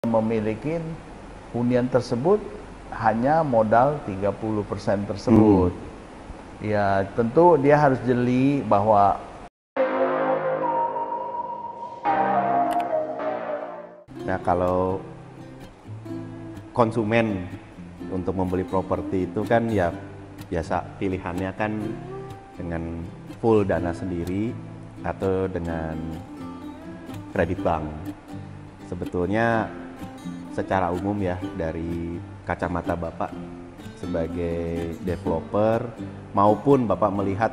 memiliki hunian tersebut hanya modal 30% tersebut. Ya tentu dia harus jeli bahwa nah, kalau konsumen untuk membeli properti itu kan ya biasa pilihannya kan dengan full dana sendiri atau dengan kredit bank. Sebetulnya secara umum ya, dari kacamata Bapak sebagai developer maupun Bapak melihat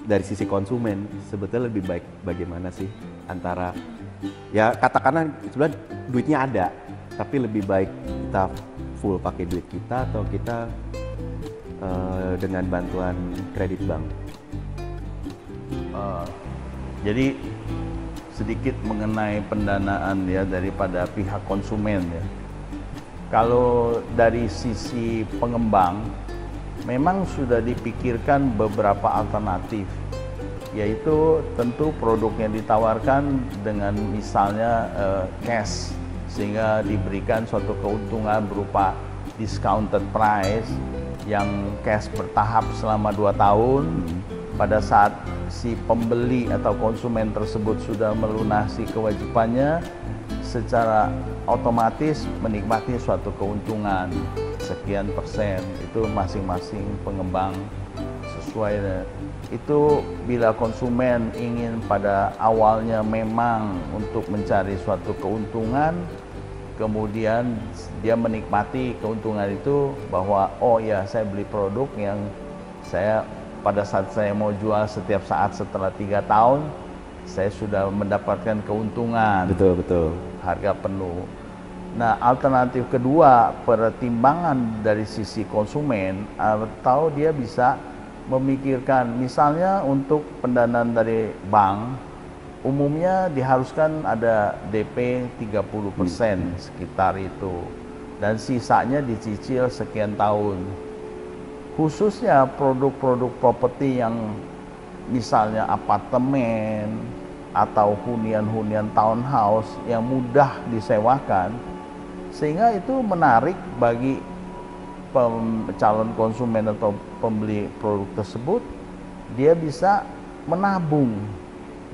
dari sisi konsumen, sebetulnya lebih baik bagaimana sih antara, ya katakanlah sebenarnya duitnya ada, tapi lebih baik kita full pakai duit kita atau kita dengan bantuan kredit bank? Jadi sedikit mengenai pendanaan ya daripada pihak konsumen ya. Kalau dari sisi pengembang memang sudah dipikirkan beberapa alternatif, yaitu tentu produk yang ditawarkan dengan misalnya cash, sehingga diberikan suatu keuntungan berupa discounted price yang cash bertahap selama 2 tahun. Pada saat si pembeli atau konsumen tersebut sudah melunasi kewajibannya, secara otomatis menikmati suatu keuntungan sekian persen. Itu masing-masing pengembang sesuai. Itu bila konsumen ingin pada awalnya memang untuk mencari suatu keuntungan, kemudian dia menikmati keuntungan itu bahwa oh ya, saya beli produk yang saya pada saat saya mau jual setiap saat setelah 3 tahun saya sudah mendapatkan keuntungan. Betul. Harga penuh. Nah, alternatif kedua, pertimbangan dari sisi konsumen, atau dia bisa memikirkan misalnya untuk pendanaan dari bank, umumnya diharuskan ada DP 30% sekitar itu, dan sisanya dicicil sekian tahun. Khususnya produk-produk properti yang misalnya apartemen atau hunian-hunian townhouse yang mudah disewakan, sehingga itu menarik bagi calon konsumen atau pembeli produk tersebut. Dia bisa menabung.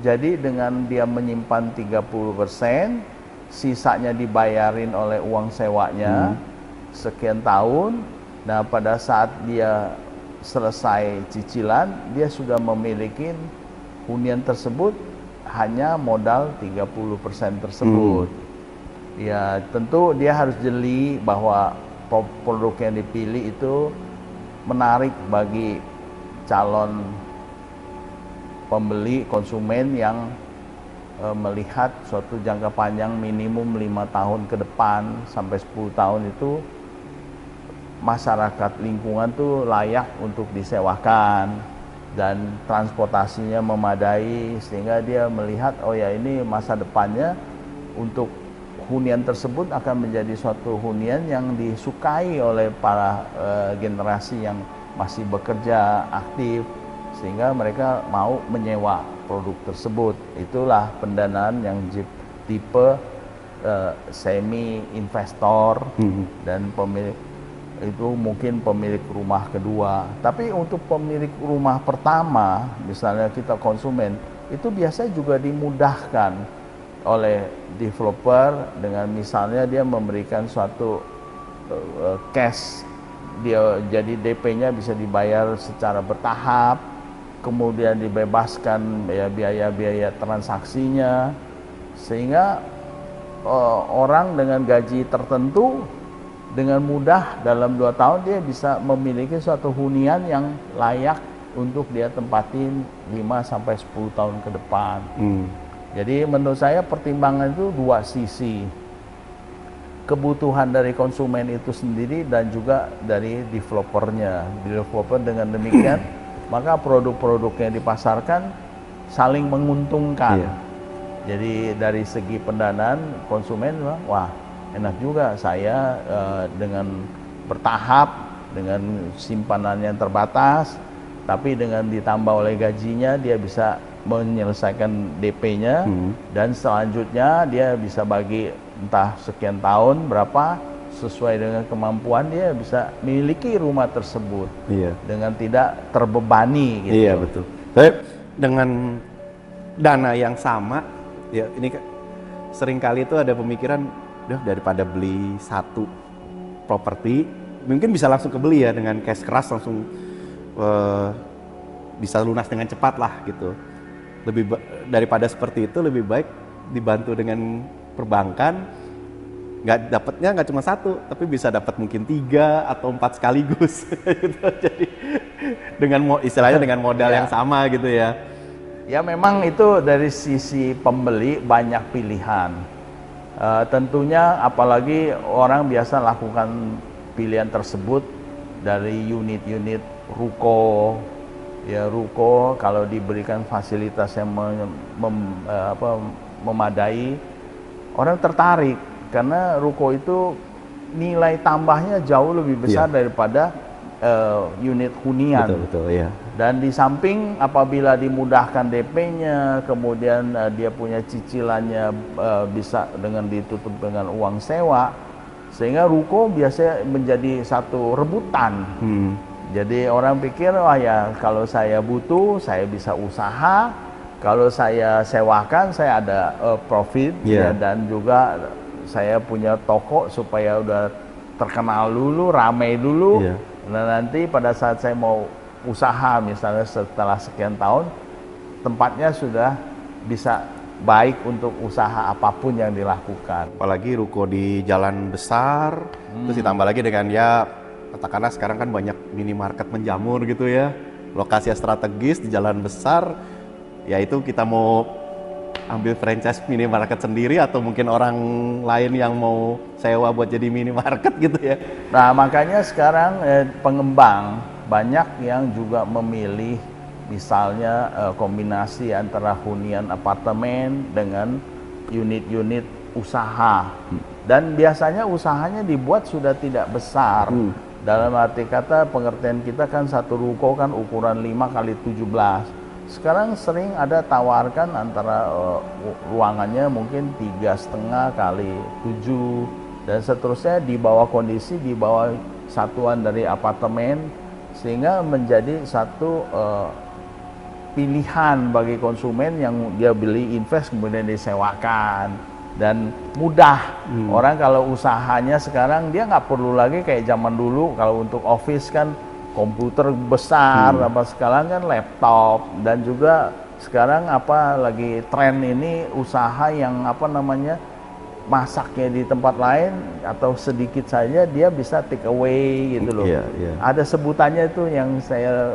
Jadi dengan dia menyimpan 30%, sisanya dibayarin oleh uang sewanya sekian tahun. Nah, pada saat dia selesai cicilan, dia sudah memiliki hunian tersebut hanya modal 30% tersebut. Ya, tentu dia harus jeli bahwa produk yang dipilih itu menarik bagi calon pembeli, konsumen yang melihat suatu jangka panjang minimum 5 tahun ke depan sampai 10 tahun itu masyarakat lingkungan tuh layak untuk disewakan dan transportasinya memadai, sehingga dia melihat oh ya, ini masa depannya untuk hunian tersebut akan menjadi suatu hunian yang disukai oleh para generasi yang masih bekerja aktif, sehingga mereka mau menyewa produk tersebut. Itulah pendanaan yang tipe semi investor dan pemilik itu mungkin pemilik rumah kedua. Tapi untuk pemilik rumah pertama, misalnya kita konsumen, itu biasanya juga dimudahkan oleh developer dengan misalnya dia memberikan suatu cash, dia jadi DP-nya bisa dibayar secara bertahap, kemudian dibebaskan biaya-biaya transaksinya, sehingga orang dengan gaji tertentu dengan mudah dalam 2 tahun dia bisa memiliki suatu hunian yang layak untuk dia tempatin 5-10 tahun ke depan. Jadi menurut saya pertimbangan itu 2 sisi. Kebutuhan dari konsumen itu sendiri dan juga dari developernya. Developer dengan demikian maka produk-produk yang dipasarkan saling menguntungkan. Jadi dari segi pendanaan konsumen, wah enak juga saya dengan bertahap, dengan simpanan yang terbatas, tapi dengan ditambah oleh gajinya dia bisa menyelesaikan DP-nya dan selanjutnya dia bisa bagi entah sekian tahun berapa, sesuai dengan kemampuan dia bisa memiliki rumah tersebut dengan tidak terbebani gitu. Iya betul. Tapi dengan dana yang sama, ya ini seringkali itu ada pemikiran, daripada beli satu properti, mungkin bisa langsung kebeli ya dengan cash keras langsung bisa lunas dengan cepat lah gitu. Daripada seperti itu lebih baik dibantu dengan perbankan, dapatnya nggak cuma satu, tapi bisa dapat mungkin 3 atau 4 sekaligus gitu. Jadi istilahnya dengan modal yang sama gitu ya. Ya memang itu dari sisi pembeli banyak pilihan. Tentunya apalagi orang biasa lakukan pilihan tersebut dari unit-unit ruko. Ya ruko kalau diberikan fasilitas yang memadai, orang tertarik. Karena ruko itu nilai tambahnya jauh lebih besar daripada unit hunian. Betul, ya. Dan di samping apabila dimudahkan DP-nya, kemudian dia punya cicilannya bisa dengan ditutup dengan uang sewa, sehingga ruko biasanya menjadi satu rebutan. Jadi orang pikir, ya kalau saya butuh, saya bisa usaha. Kalau saya sewakan, saya ada profit ya, dan juga saya punya toko supaya udah terkenal dulu, ramai dulu. Nah nanti pada saat saya mau usaha misalnya setelah sekian tahun, tempatnya sudah bisa baik untuk usaha apapun yang dilakukan. Apalagi ruko di jalan besar, terus ditambah lagi dengan katakanlah sekarang kan banyak minimarket menjamur gitu ya, lokasi strategis di jalan besar, yaitu kita mau ambil franchise minimarket sendiri atau mungkin orang lain yang mau sewa buat jadi minimarket gitu ya. Nah makanya sekarang pengembang banyak yang juga memilih misalnya kombinasi antara hunian apartemen dengan unit-unit usaha. Dan biasanya usahanya dibuat sudah tidak besar. Dalam arti kata pengertian kita kan satu ruko kan ukuran 5x17. Sekarang sering ada tawarkan antara ruangannya mungkin 3,5x7 dan seterusnya, di bawah kondisi di bawah satuan dari apartemen, sehingga menjadi satu pilihan bagi konsumen yang dia beli invest kemudian disewakan dan mudah. Orang kalau usahanya sekarang dia nggak perlu lagi kayak zaman dulu kalau untuk office kan komputer besar, apa sekarang kan laptop, dan juga sekarang lagi tren ini usaha yang masaknya di tempat lain atau sedikit saja dia bisa take away gitu loh. Ada sebutannya itu yang saya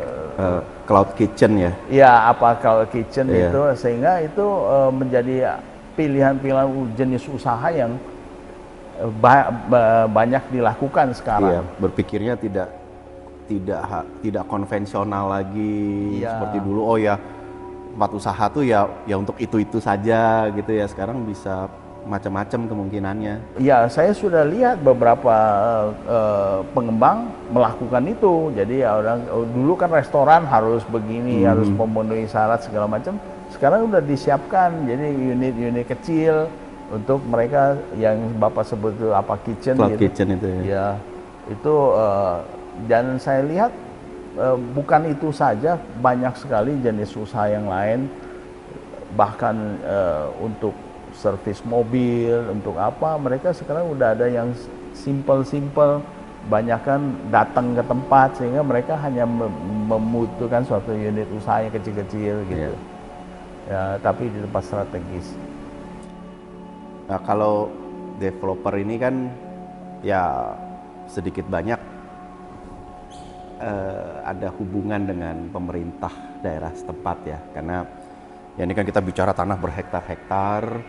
cloud kitchen ya. Iya, cloud kitchen itu, sehingga itu menjadi pilihan-pilihan jenis usaha yang banyak dilakukan sekarang. Berpikirnya tidak konvensional lagi seperti dulu. Tempat usaha tuh ya untuk itu saja gitu ya. Sekarang bisa macam-macam kemungkinannya. Ya, saya sudah lihat beberapa pengembang melakukan itu. Jadi orang dulu kan restoran harus begini, harus memenuhi syarat segala macam. Sekarang udah disiapkan jadi unit-unit kecil untuk mereka yang Bapak sebut itu kitchen cloud gitu. Kitchen itu ya. Ya, itu dan saya lihat bukan itu saja, banyak sekali jenis usaha yang lain, bahkan untuk servis mobil, untuk mereka sekarang udah ada yang simple, banyakkan datang ke tempat, sehingga mereka hanya membutuhkan suatu unit usaha yang kecil-kecil gitu. Ya, tapi di tempat strategis. Nah, kalau developer ini kan ya sedikit banyak ada hubungan dengan pemerintah daerah setempat ya, karena ya ini kan kita bicara tanah berhektar-hektar,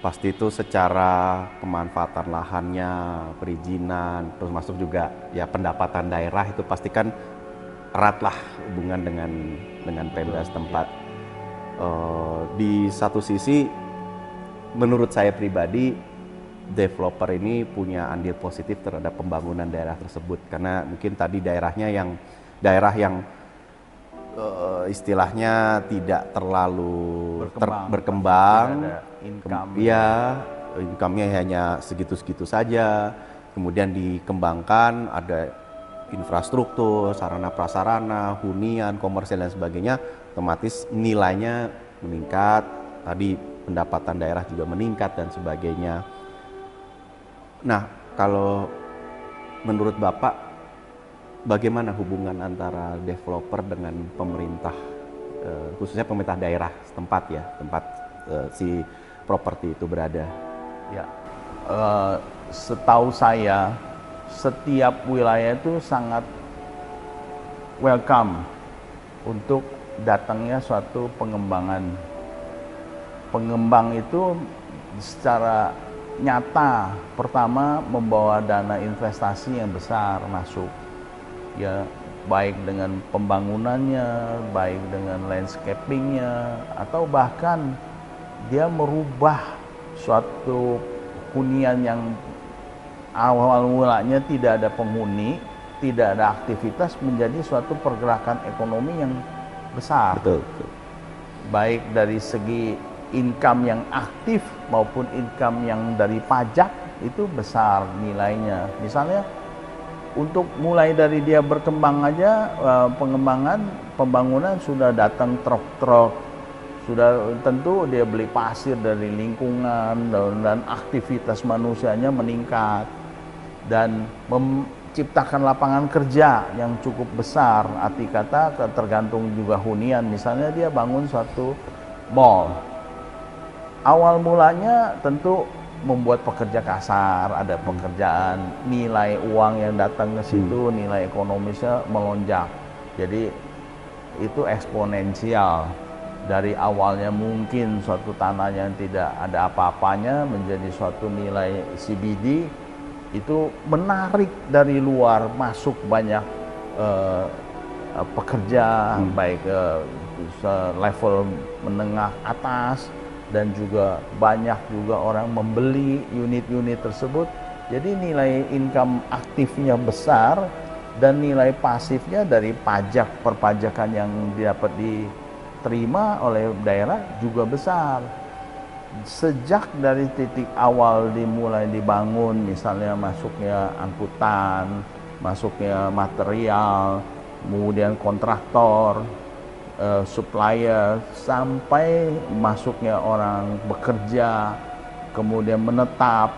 pasti itu secara pemanfaatan lahannya, perizinan, terus masuk juga ya pendapatan daerah itu pasti kan erat lah hubungan dengan Pemda setempat. Di satu sisi menurut saya pribadi developer ini punya andil positif terhadap pembangunan daerah tersebut, karena mungkin tadi daerah yang istilahnya tidak terlalu berkembang, income. Ya, income-nya hanya segitu-segitu saja, kemudian dikembangkan, ada infrastruktur, sarana prasarana, hunian, komersial dan sebagainya, otomatis nilainya meningkat, tadi pendapatan daerah juga meningkat dan sebagainya. Nah, kalau menurut Bapak, bagaimana hubungan antara developer dengan pemerintah, khususnya pemerintah daerah setempat ya, tempat si properti itu berada? Ya, setahu saya setiap wilayah itu sangat welcome untuk datangnya suatu pengembangan. Pengembang itu secara nyata pertama membawa dana investasi yang besar masuk, ya, baik dengan pembangunannya, baik dengan landscapingnya, atau bahkan dia merubah suatu hunian yang awal mulanya tidak ada penghuni, tidak ada aktivitas, menjadi suatu pergerakan ekonomi yang besar. Betul, betul. Baik dari segi income yang aktif maupun income yang dari pajak itu besar nilainya. Misalnya untuk mulai dari dia berkembang aja, pembangunan sudah datang truk-truk, sudah tentu dia beli pasir dari lingkungan, dan aktivitas manusianya meningkat dan menciptakan lapangan kerja yang cukup besar. Arti kata tergantung juga hunian. Misalnya dia bangun suatu mall, awal mulanya tentu membuat pekerja kasar, ada pekerjaan, nilai uang yang datang ke situ, nilai ekonomisnya melonjak. Jadi itu eksponensial. Dari awalnya mungkin suatu tanah yang tidak ada apa-apanya menjadi suatu nilai CBD, itu menarik dari luar masuk banyak pekerja, baik level menengah atas, dan juga banyak juga orang membeli unit-unit tersebut. Jadi nilai income aktifnya besar dan nilai pasifnya dari pajak perpajakan yang dapat diterima oleh daerah juga besar. Sejak dari titik awal dimulai dibangun, misalnya masuknya angkutan, masuknya material, kemudian kontraktor, supplier, sampai masuknya orang bekerja, kemudian menetap,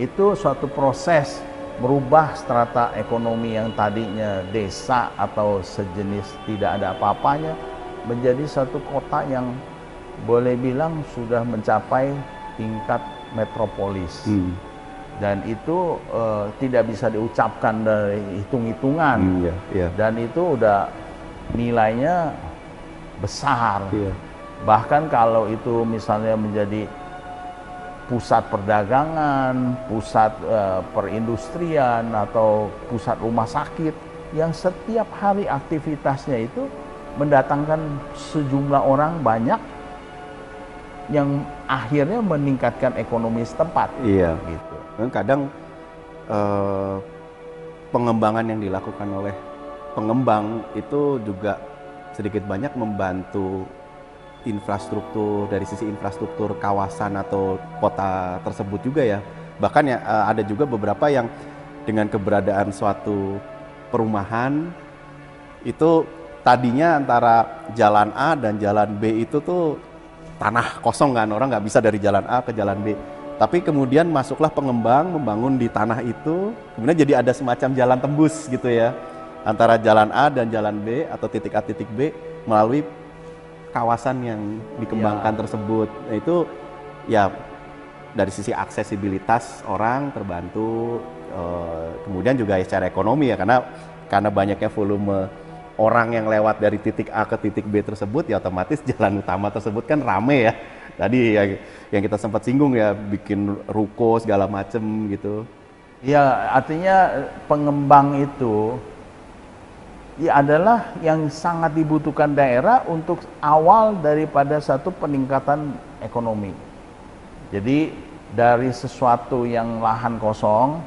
itu suatu proses merubah strata ekonomi yang tadinya desa atau sejenis tidak ada apa-apanya menjadi satu kota yang boleh bilang sudah mencapai tingkat metropolis. Dan itu tidak bisa diucapkan dari hitung-hitungan. Dan itu udah nilainya besar. Bahkan kalau itu misalnya menjadi pusat perdagangan, pusat perindustrian, atau pusat rumah sakit yang setiap hari aktivitasnya itu mendatangkan sejumlah orang banyak yang akhirnya meningkatkan ekonomi setempat. Gitu. Kadang pengembangan yang dilakukan oleh pengembang itu juga sedikit banyak membantu infrastruktur, dari sisi infrastruktur kawasan atau kota tersebut juga ya. Bahkan ya ada juga beberapa yang dengan keberadaan suatu perumahan itu tadinya antara jalan A dan jalan B itu tuh tanah kosong kan, orang nggak bisa dari jalan A ke jalan B. Tapi kemudian masuklah pengembang membangun di tanah itu, kemudian jadi ada semacam jalan tembus gitu ya, antara jalan A dan jalan B atau titik A titik B melalui kawasan yang dikembangkan tersebut. Nah, itu ya dari sisi aksesibilitas orang terbantu, kemudian juga secara ekonomi ya, karena banyaknya volume orang yang lewat dari titik A ke titik B tersebut, ya otomatis jalan utama tersebut kan rame ya. Tadi yang kita sempat singgung ya, bikin ruko segala macem gitu. Ya, artinya pengembang itu ya adalah yang sangat dibutuhkan daerah untuk awal daripada satu peningkatan ekonomi. Jadi dari sesuatu yang lahan kosong,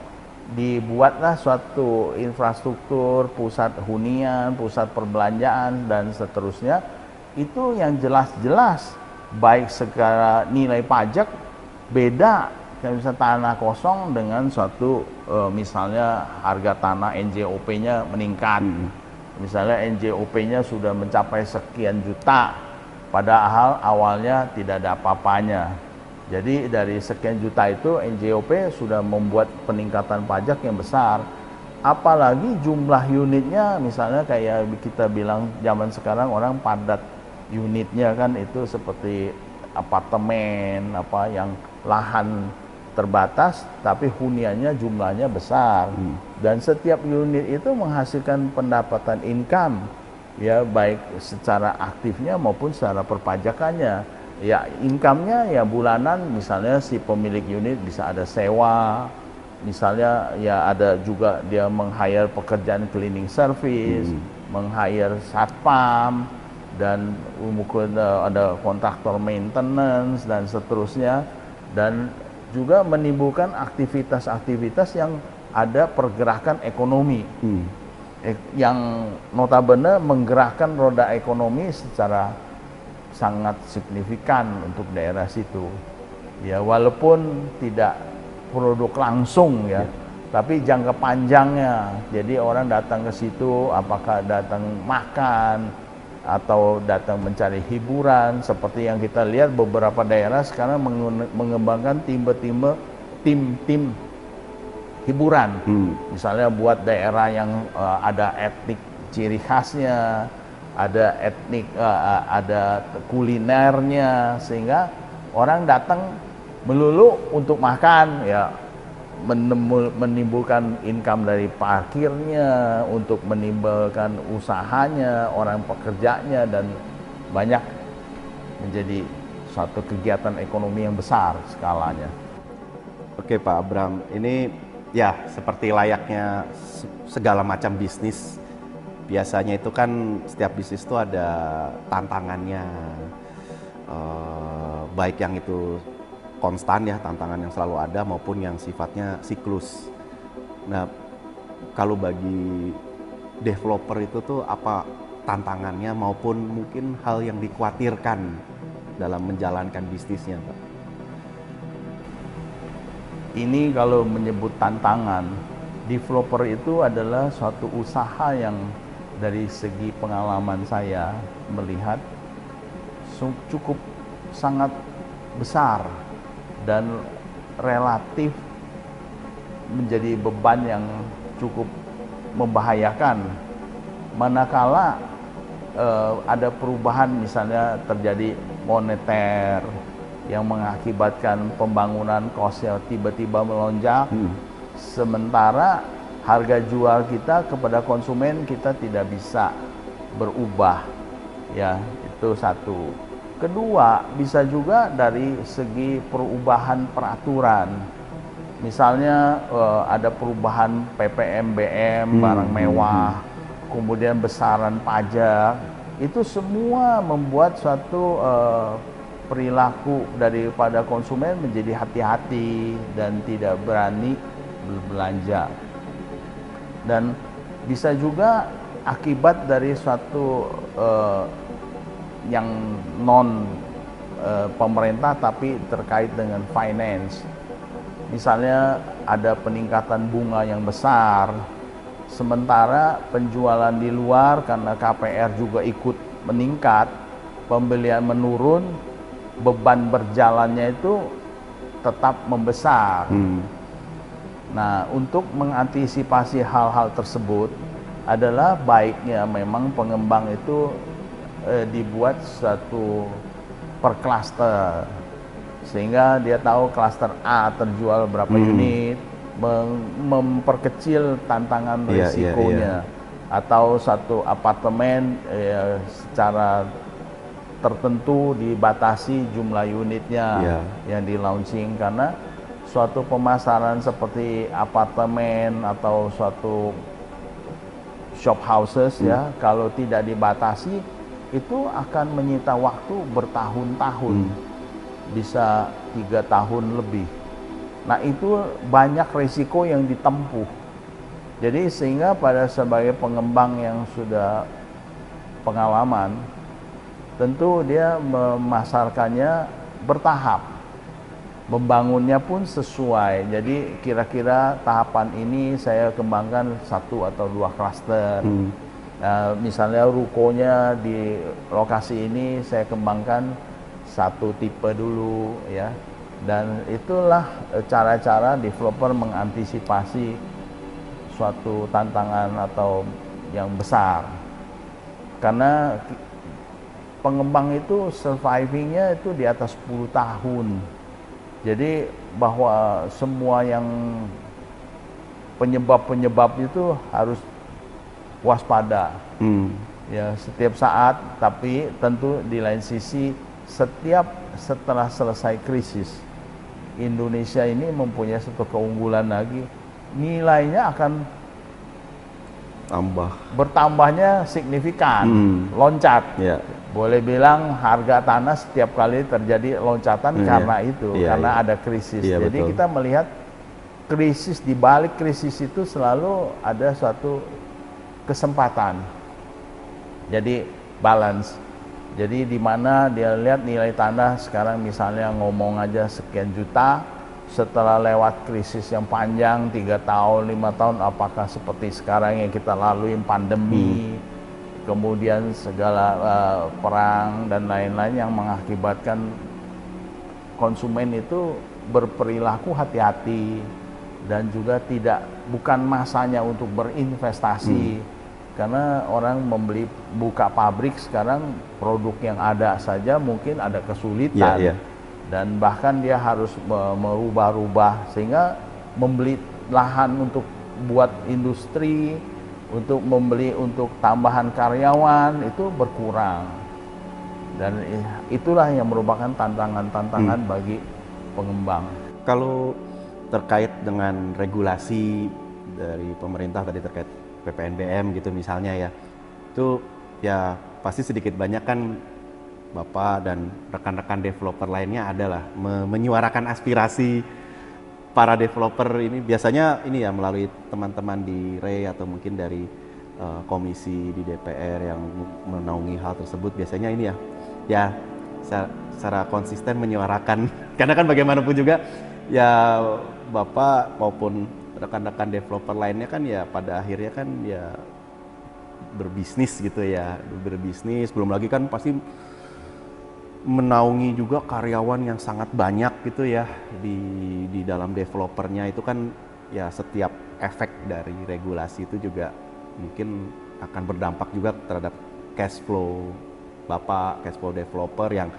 dibuatlah suatu infrastruktur, pusat hunian, pusat perbelanjaan, dan seterusnya. Itu yang jelas-jelas baik secara nilai pajak Beda kayak misalnya tanah kosong dengan suatu misalnya harga tanah NJOP-nya meningkat. Misalnya NJOP-nya sudah mencapai sekian juta, padahal awalnya tidak ada apa-apanya. Jadi dari sekian juta itu NJOP sudah membuat peningkatan pajak yang besar. Apalagi jumlah unitnya, misalnya kayak kita bilang zaman sekarang orang padat unitnya kan, itu seperti apartemen apa yang lahan terbatas tapi huniannya jumlahnya besar. Dan setiap unit itu menghasilkan pendapatan income, ya baik secara aktifnya maupun secara perpajakannya. Ya income-nya ya bulanan, misalnya si pemilik unit bisa ada sewa, misalnya ya ada juga dia meng-hire pekerjaan cleaning service, meng-hire satpam, dan mungkin ada kontraktor maintenance dan seterusnya, dan juga menimbulkan aktivitas-aktivitas yang ada pergerakan ekonomi yang notabene menggerakkan roda ekonomi secara sangat signifikan untuk daerah situ. Ya walaupun tidak produk langsung ya, tapi jangka panjangnya. Jadi orang datang ke situ apakah datang makan atau datang mencari hiburan, seperti yang kita lihat beberapa daerah sekarang mengembangkan tim hiburan. Misalnya buat daerah yang ada etnik ciri khasnya, ada etnik ada kulinernya, sehingga orang datang melulu untuk makan ya, menimbulkan income dari parkirnya, untuk menimbulkan usahanya, orang pekerjanya, dan banyak menjadi suatu kegiatan ekonomi yang besar skalanya. Oke Pak Abram, ini ya seperti layaknya segala macam bisnis. Biasanya itu kan setiap bisnis itu ada tantangannya, baik yang itu konstan ya, tantangan yang selalu ada, maupun yang sifatnya siklus. Nah, kalau bagi developer itu tuh apa tantangannya maupun mungkin hal yang dikhawatirkan dalam menjalankan bisnisnya, Pak? Ini kalau menyebut tantangan, developer itu adalah suatu usaha yang dari segi pengalaman saya melihat cukup sangat besar dan relatif menjadi beban yang cukup membahayakan. Manakala ada perubahan, misalnya terjadi moneter yang mengakibatkan pembangunan kosnya tiba-tiba melonjak, sementara harga jual kita kepada konsumen kita tidak bisa berubah, ya itu satu. Kedua, bisa juga dari segi perubahan peraturan. Misalnya ada perubahan PPNBM, barang mewah, kemudian besaran pajak, itu semua membuat suatu perilaku daripada konsumen menjadi hati-hati dan tidak berani berbelanja. Dan bisa juga akibat dari suatu yang non pemerintah tapi terkait dengan finance. Misalnya ada peningkatan bunga yang besar, sementara penjualan di luar karena KPR juga ikut meningkat, pembelian menurun, beban berjalannya itu tetap membesar. Nah, untuk mengantisipasi hal-hal tersebut adalah baiknya memang pengembang itu dibuat satu per klaster, sehingga dia tahu klaster A terjual berapa unit, memperkecil tantangan risikonya. Atau satu apartemen secara tertentu dibatasi jumlah unitnya yang di launching, karena suatu pemasaran seperti apartemen atau suatu shop houses ya, kalau tidak dibatasi itu akan menyita waktu bertahun-tahun, bisa 3 tahun lebih. Nah, itu banyak risiko yang ditempuh. Jadi sehingga pada sebagai pengembang yang sudah pengalaman, tentu dia memasarkannya bertahap. membangunnya pun sesuai. Jadi kira-kira tahapan ini saya kembangkan 1 atau 2 klaster. Misalnya rukonya di lokasi ini saya kembangkan 1 tipe dulu ya. Dan itulah cara-cara developer mengantisipasi suatu tantangan atau yang besar. Karena pengembang itu survivingnya itu di atas 10 tahun. Jadi bahwa semua yang penyebab-penyebab itu harus waspada. Ya, setiap saat, tapi tentu di lain sisi setelah selesai krisis, Indonesia ini mempunyai satu keunggulan lagi, nilainya akan bertambahnya signifikan, loncat. Boleh bilang harga tanah setiap kali terjadi loncatan karena itu, karena ada krisis. Jadi betul. Kita melihat krisis, di balik krisis itu selalu ada suatu kesempatan. Jadi balance. Jadi di mana dia lihat nilai tanah sekarang misalnya ngomong aja sekian juta, setelah lewat krisis yang panjang 3 tahun, 5 tahun, apakah seperti sekarang yang kita lalui pandemi, kemudian segala perang dan lain-lain yang mengakibatkan konsumen itu berperilaku hati-hati dan juga bukan masanya untuk berinvestasi. Karena orang buka pabrik sekarang, produk yang ada saja mungkin ada kesulitan. Dan bahkan dia harus merubah-rubah, sehingga membeli lahan untuk buat industri, untuk membeli untuk tambahan karyawan itu berkurang. Dan itulah yang merupakan tantangan-tantangan bagi pengembang. Kalau terkait dengan regulasi dari pemerintah tadi terkait PPNBM gitu misalnya ya, itu ya pasti sedikit banyak kan Bapak dan rekan-rekan developer lainnya adalah menyuarakan aspirasi para developer ini, biasanya ini ya melalui teman-teman di REI atau mungkin dari komisi di DPR yang menaungi hal tersebut, biasanya ini ya secara konsisten menyuarakan karena kan bagaimanapun juga ya Bapak maupun rekan-rekan developer lainnya kan ya pada akhirnya kan ya berbisnis gitu ya, berbisnis, belum lagi kan pasti menaungi juga karyawan yang sangat banyak gitu ya di dalam developernya itu kan ya, setiap efek dari regulasi itu juga mungkin akan berdampak juga terhadap cash flow Bapak, cash flow developer yang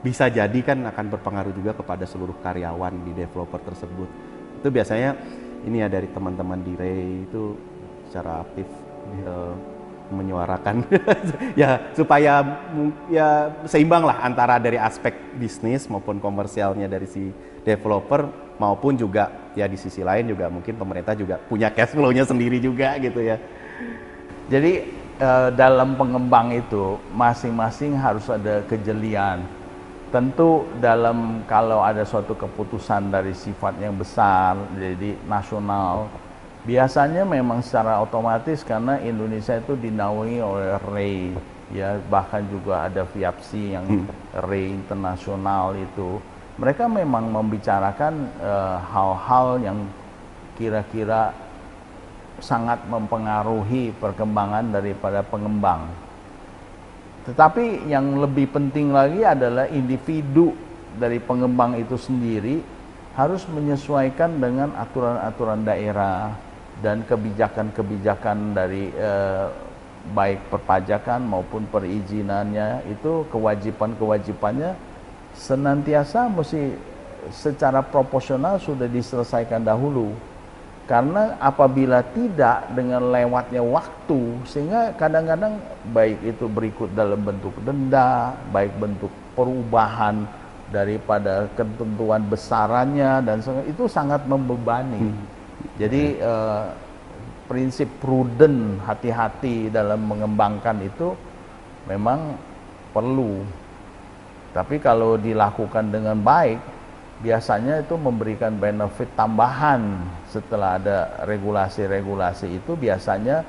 bisa jadi kan akan berpengaruh juga kepada seluruh karyawan di developer tersebut. Itu biasanya ini ya dari teman-teman di REI itu secara aktif menyuarakan ya supaya ya seimbang lah antara dari aspek bisnis maupun komersialnya dari si developer, maupun juga ya di sisi lain juga mungkin pemerintah juga punya cash flow-nya sendiri juga gitu ya. Jadi dalam pengembang itu masing-masing harus ada kejelian. Tentu kalau ada suatu keputusan dari sifat yang besar, jadi nasional, biasanya memang secara otomatis karena Indonesia itu dinaungi oleh REI, ya bahkan juga ada FIAPSI yang REI internasional itu, mereka memang membicarakan hal-hal yang kira-kira sangat mempengaruhi perkembangan daripada pengembang. Tetapi yang lebih penting lagi adalah individu dari pengembang itu sendiri harus menyesuaikan dengan aturan-aturan daerah dan kebijakan-kebijakan dari baik perpajakan maupun perizinannya, itu kewajiban-kewajibannya senantiasa mesti secara proporsional sudah diselesaikan dahulu. Karena apabila tidak, dengan lewatnya waktu, sehingga kadang-kadang baik itu berikut dalam bentuk denda, baik bentuk perubahan daripada ketentuan besarannya, dan itu sangat membebani. Jadi prinsip prudent, hati-hati dalam mengembangkan itu memang perlu. Tapi kalau dilakukan dengan baik, biasanya itu memberikan benefit tambahan. Setelah ada regulasi-regulasi itu biasanya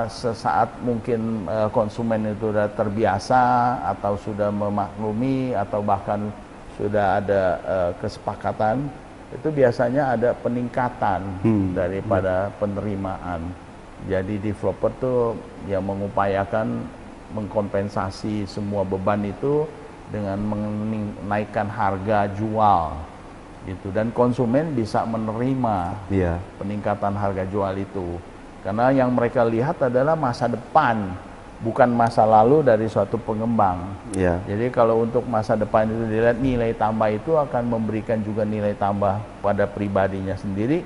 sesaat mungkin konsumen itu sudah terbiasa atau sudah memaklumi atau bahkan sudah ada kesepakatan, itu biasanya ada peningkatan daripada penerimaan. Jadi developer tuh yang mengupayakan mengkompensasi semua beban itu dengan menaikkan harga jual gitu, dan konsumen bisa menerima peningkatan harga jual itu, karena yang mereka lihat adalah masa depan, bukan masa lalu dari suatu pengembang. Jadi kalau untuk masa depan itu dilihat nilai tambah itu akan memberikan juga nilai tambah pada pribadinya sendiri,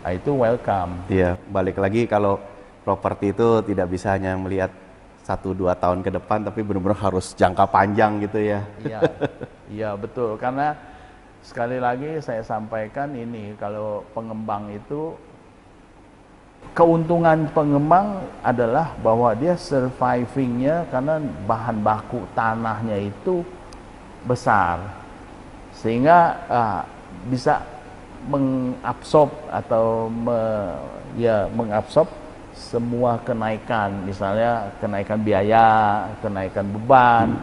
itu welcome. Balik lagi kalau properti itu tidak bisa hanya melihat 1-2 tahun ke depan, tapi benar-benar harus jangka panjang gitu ya. Iya betul, karena sekali lagi saya sampaikan ini, kalau pengembang itu, keuntungan pengembang adalah bahwa dia survivingnya karena bahan baku tanahnya itu besar, sehingga bisa mengabsorb atau mengabsorb semua kenaikan, misalnya kenaikan biaya, kenaikan beban.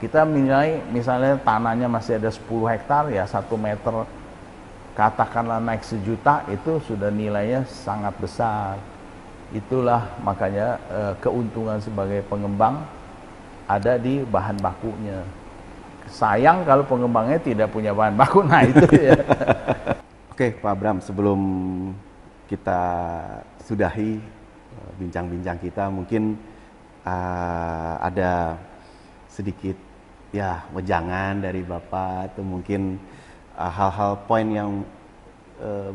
Kita menilai misalnya tanahnya masih ada 10 hektar, ya 1 meter katakanlah naik 1 juta, itu sudah nilainya sangat besar. Itulah makanya keuntungan sebagai pengembang ada di bahan bakunya. Sayang kalau pengembangnya tidak punya bahan baku, nah itu ya. Oke Pak Abram, sebelum kita sudahi bincang-bincang kita, mungkin ada sedikit wejangan dari Bapak, atau mungkin hal-hal poin yang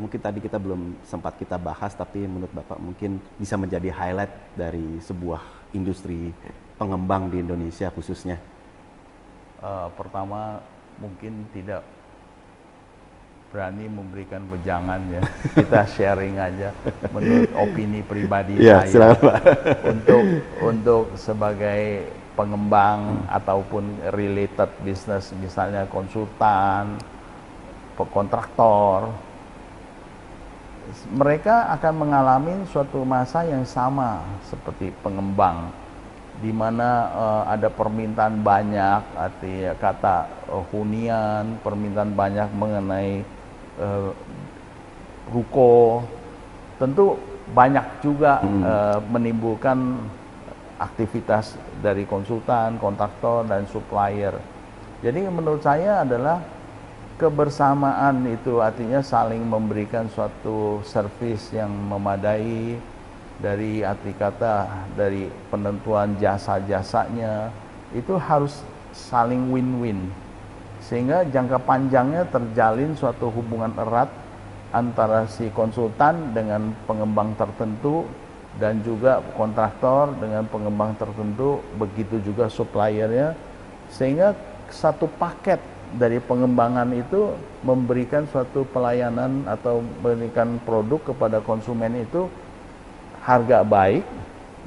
mungkin tadi kita belum sempat kita bahas, tapi menurut Bapak mungkin bisa menjadi highlight dari sebuah industri pengembang di Indonesia khususnya. Pertama, mungkin tidak berani memberikan wejangan ya, kita sharing aja menurut opini pribadi saya. Silakan, Pak. Untuk sebagai pengembang ataupun related business, misalnya konsultan, kontraktor, mereka akan mengalami suatu masa yang sama seperti pengembang, di mana ada permintaan banyak, artinya kata hunian, permintaan banyak mengenai ruko, tentu banyak juga menimbulkan aktivitas dari konsultan, kontraktor, dan supplier. Jadi menurut saya adalah kebersamaan itu, artinya saling memberikan suatu servis yang memadai, dari arti kata dari penentuan jasa-jasanya itu harus saling win-win, sehingga jangka panjangnya terjalin suatu hubungan erat antara si konsultan dengan pengembang tertentu, dan juga kontraktor dengan pengembang tertentu, begitu juga suppliernya, sehingga satu paket dari pengembangan itu memberikan suatu pelayanan atau memberikan produk kepada konsumen itu harga baik,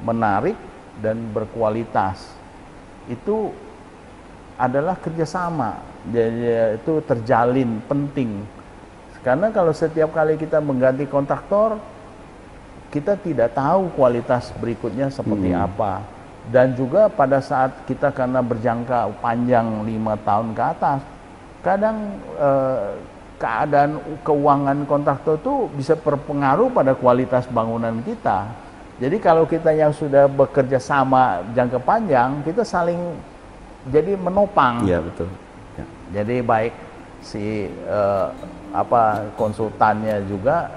menarik, dan berkualitas. Itu adalah kerjasama, jadi itu terjalin penting. Karena kalau setiap kali kita mengganti kontraktor, kita tidak tahu kualitas berikutnya seperti apa. Dan juga pada saat kita karena berjangka panjang 5 tahun ke atas, kadang keadaan keuangan kontraktor itu bisa berpengaruh pada kualitas bangunan kita. Jadi kalau kita yang sudah bekerja sama jangka panjang, kita saling jadi menopang. Iya, betul. Ya. Jadi baik si konsultannya juga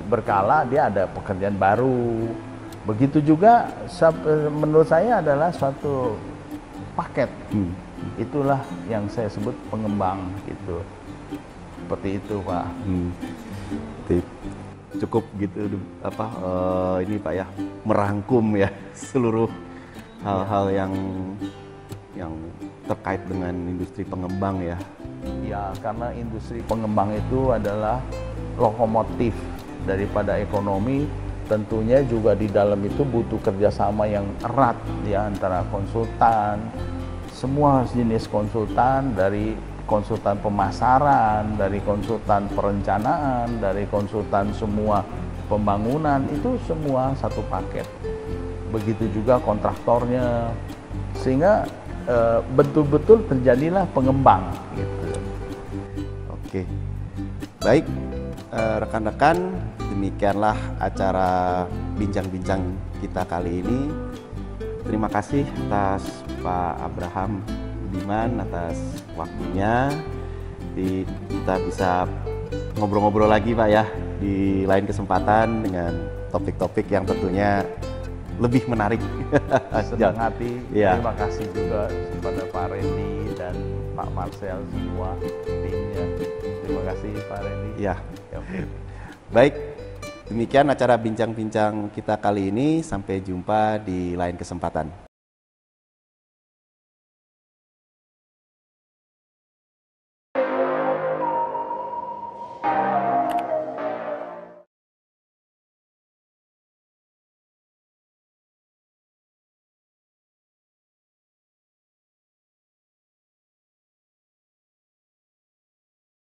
berkala dia ada pekerjaan baru. Begitu juga menurut saya adalah suatu paket. Itulah yang saya sebut pengembang gitu. Seperti itu, Pak. Cukup gitu ini Pak ya, merangkum ya seluruh hal-hal yang terkait dengan industri pengembang ya. Ya, karena industri pengembang itu adalah lokomotif daripada ekonomi. Tentunya juga di dalam itu butuh kerjasama yang erat ya, antara konsultan, semua jenis konsultan, dari konsultan pemasaran, dari konsultan perencanaan, dari konsultan semua pembangunan, itu semua satu paket. Begitu juga kontraktornya, sehingga betul-betul terjadilah pengembang gitu. Oke, baik rekan-rekan, demikianlah acara bincang-bincang kita kali ini. Terima kasih atas Pak Abraham Budiman atas waktunya. Kita bisa ngobrol-ngobrol lagi Pak ya di lain kesempatan dengan topik-topik yang tentunya lebih menarik. Senang hati. Ya. Terima kasih juga kepada Pak Randy dan Pak Marcel semua timnya. Terima kasih Pak Randy. Ya. Oke. Baik, demikian acara bincang-bincang kita kali ini. Sampai jumpa di lain kesempatan.